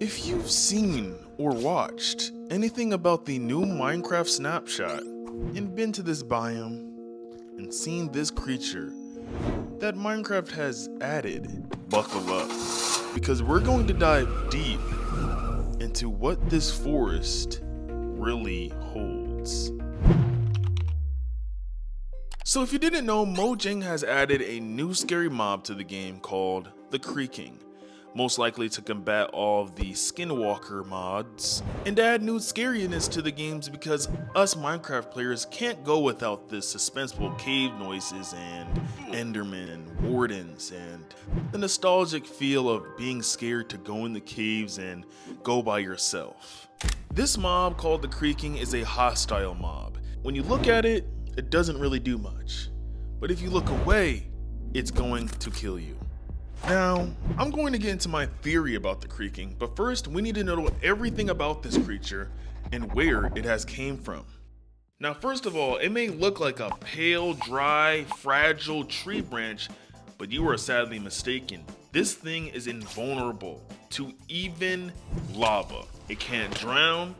If you've seen or watched anything about the new Minecraft snapshot and been to this biome and seen this creature that Minecraft has added, buckle up because we're going to dive deep into what this forest really holds. So if you didn't know, Mojang has added a new scary mob to the game called the Creaking, most likely to combat all of the Skinwalker mods, and add new scariness to the games because us Minecraft players can't go without the suspenseful cave noises and Endermen and Wardens and the nostalgic feel of being scared to go in the caves and go by yourself. This mob called the Creaking is a hostile mob. When you look at it, it doesn't really do much, but if you look away, it's going to kill you. Now, I'm going to get into my theory about the Creaking, but first we need to know everything about this creature and where it has came from. Now, first of all, it may look like a pale, dry, fragile tree branch, but you are sadly mistaken. This thing is invulnerable to even lava. It can't drown,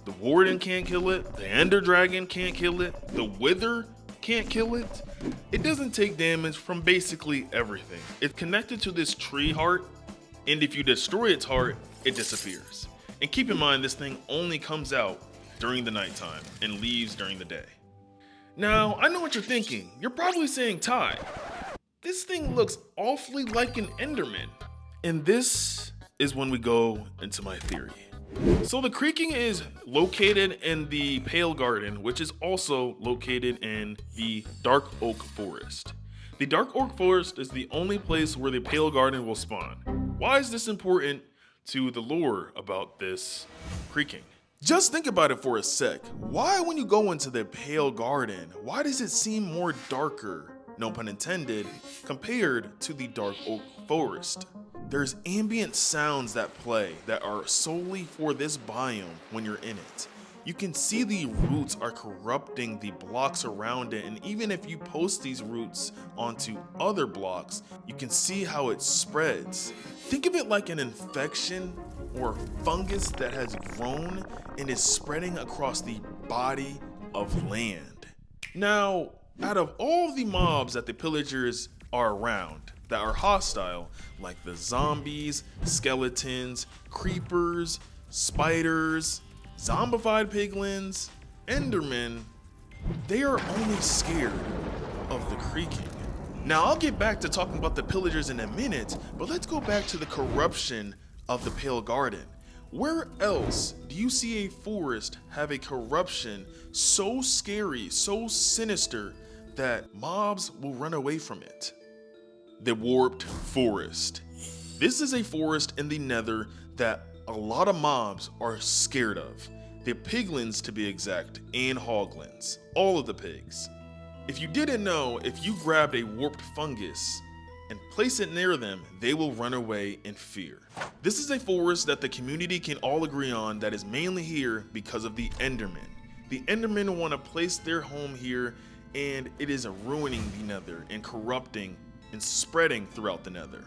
the Warden can't kill it, the Ender Dragon can't kill it, the Wither can't kill it. It doesn't take damage from basically everything. It's connected to this tree heart, and if you destroy its heart, it disappears. And keep in mind, this thing only comes out during the nighttime and leaves during the day. Now, I know what you're thinking. You're probably saying, Ty, this thing looks awfully like an Enderman. And this is when we go into my theory. So the Creaking is located in the Pale Garden, which is also located in the Dark Oak Forest. The Dark Oak Forest is the only place where the Pale Garden will spawn. Why is this important to the lore about this Creaking? Just think about it for a sec. Why when you go into the Pale Garden, why does it seem more darker, no pun intended, compared to the Dark Oak Forest? There's ambient sounds that play that are solely for this biome when you're in it. You can see the roots are corrupting the blocks around it, and even if you post these roots onto other blocks, you can see how it spreads. Think of it like an infection or fungus that has grown and is spreading across the body of land. Now, out of all the mobs that the pillagers are around that are hostile, like the zombies, skeletons, creepers, spiders, zombified piglins, endermen, they are only scared of the Creaking. Now I'll get back to talking about the pillagers in a minute, but let's go back to the corruption of the Pale Garden. Where else do you see a forest have a corruption so scary, so sinister that mobs will run away from it? The Warped Forest. This is a forest in the Nether that a lot of mobs are scared of. The piglins, to be exact, and hoglins. All of the pigs. If you didn't know, if you grabbed a warped fungus and place it near them, they will run away in fear. This is a forest that the community can all agree on that is mainly here because of the Endermen. The Endermen want to place their home here, and it is ruining the Nether and corrupting and spreading throughout the Nether.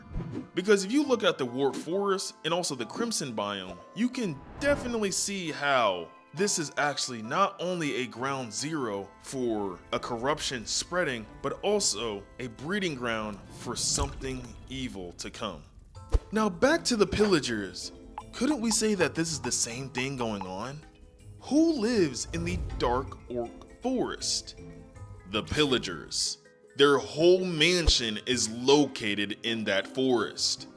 Because if you look at the Warped Forest and also the Crimson biome, you can definitely see how this is actually not only a ground zero for a corruption spreading, but also a breeding ground for something evil to come. Now back to the pillagers. Couldn't we say that this is the same thing going on? Who lives in the Dark Oak Forest? The pillagers. Their whole mansion is located in that forest.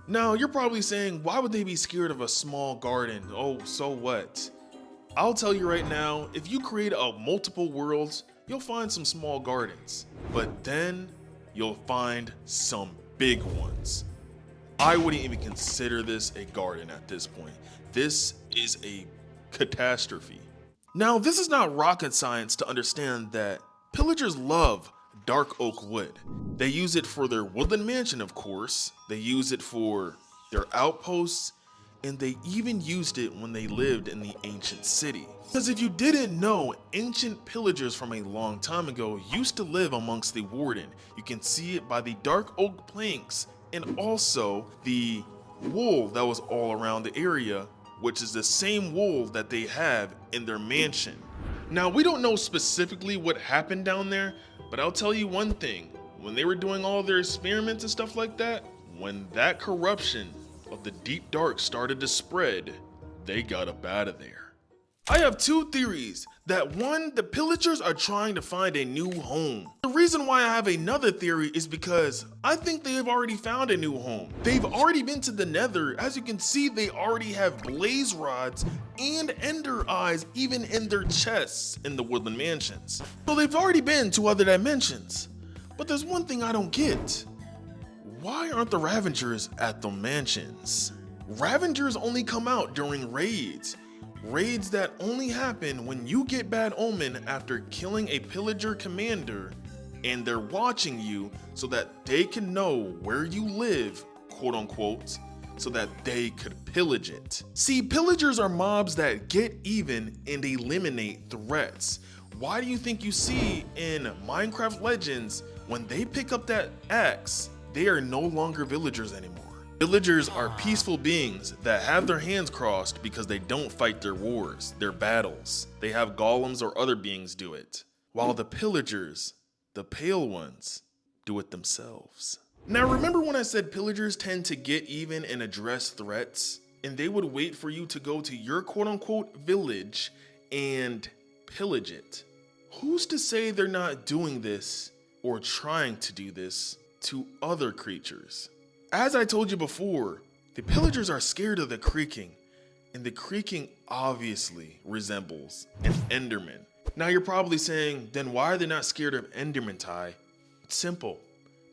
Now, you're probably saying, why would they be scared of a small garden? Oh, so what? I'll tell you right now, if you create a multiple worlds, you'll find some small gardens, but then you'll find some big ones. I wouldn't even consider this a garden at this point. This is a catastrophe. Now, this is not rocket science to understand that pillagers love dark oak wood. They use it for their woodland mansion, of course. They use it for their outposts, and they even used it when they lived in the ancient city. Because if you didn't know, ancient pillagers from a long time ago used to live amongst the Warden. You can see it by the dark oak planks and also the wool that was all around the area, which is the same wool that they have in their mansion. Now, we don't know specifically what happened down there, but I'll tell you one thing. When they were doing all their experiments and stuff like that, when that corruption of the deep dark started to spread, they got up out of there. I have two theories. That one, the pillagers are trying to find a new home. The reason why I have another theory is because I think they have already found a new home. They've already been to the Nether. As you can see, they already have blaze rods and ender eyes even in their chests in the Woodland Mansions. So they've already been to other dimensions. But there's one thing I don't get. Why aren't the Ravengers at the mansions? Ravengers only come out during raids. Raids that only happen when you get Bad Omen after killing a pillager commander and they're watching you so that they can know where you live, quote unquote, so that they could pillage it. See, pillagers are mobs that get even and eliminate threats. Why do you think you see in Minecraft Legends, when they pick up that axe, they are no longer villagers anymore? Villagers are peaceful beings that have their hands crossed because they don't fight their wars, their battles. They have golems or other beings do it. While the pillagers, the pale ones, do it themselves. Now remember when I said pillagers tend to get even and address threats? And they would wait for you to go to your quote unquote village and pillage it. Who's to say they're not doing this or trying to do this to other creatures? As I told you before, the pillagers are scared of the creaking, and the creaking obviously resembles an Enderman. Now you're probably saying, then why are they not scared of Enderman, Ty? It's simple.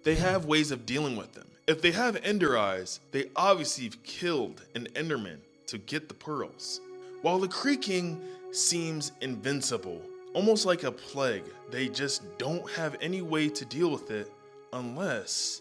They have ways of dealing with them. If they have Ender eyes, they obviously have killed an Enderman to get the pearls. While the creaking seems invincible, almost like a plague, they just don't have any way to deal with it unless...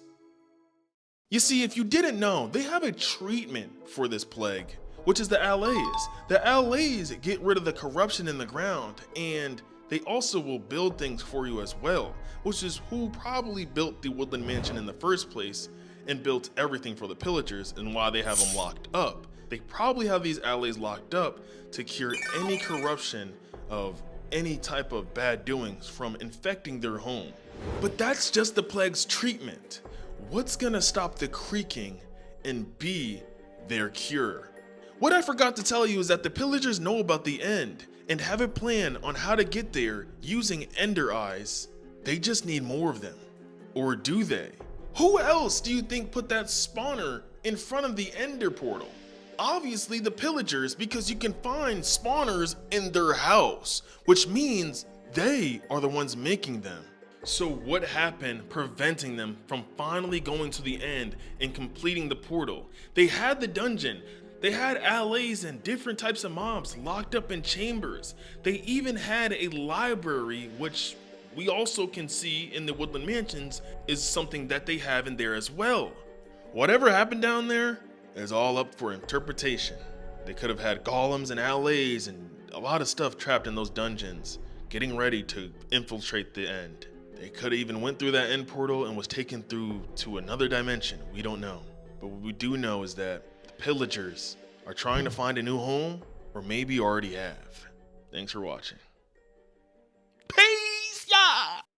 You see, if you didn't know, they have a treatment for this plague, which is the allays. The allays get rid of the corruption in the ground, and they also will build things for you as well, which is who probably built the Woodland Mansion in the first place and built everything for the pillagers and why they have them locked up. They probably have these allays locked up to cure any corruption of any type of bad doings from infecting their home. But that's just the plague's treatment. What's gonna stop the creaking and be their cure? What I forgot to tell you is that the pillagers know about the end and have a plan on how to get there using Ender eyes. They just need more of them. Or do they? Who else do you think put that spawner in front of the Ender portal? Obviously the pillagers, because you can find spawners in their house, which means they are the ones making them. So what happened preventing them from finally going to the end and completing the portal? They had the dungeon. They had allays and different types of mobs locked up in chambers. They even had a library, which we also can see in the Woodland Mansions is something that they have in there as well. Whatever happened down there is all up for interpretation. They could have had golems and allays and a lot of stuff trapped in those dungeons, getting ready to infiltrate the end. They could have even went through that end portal and was taken through to another dimension. We don't know. But what we do know is that the pillagers are trying to find a new home, or maybe already have. Thanks for watching.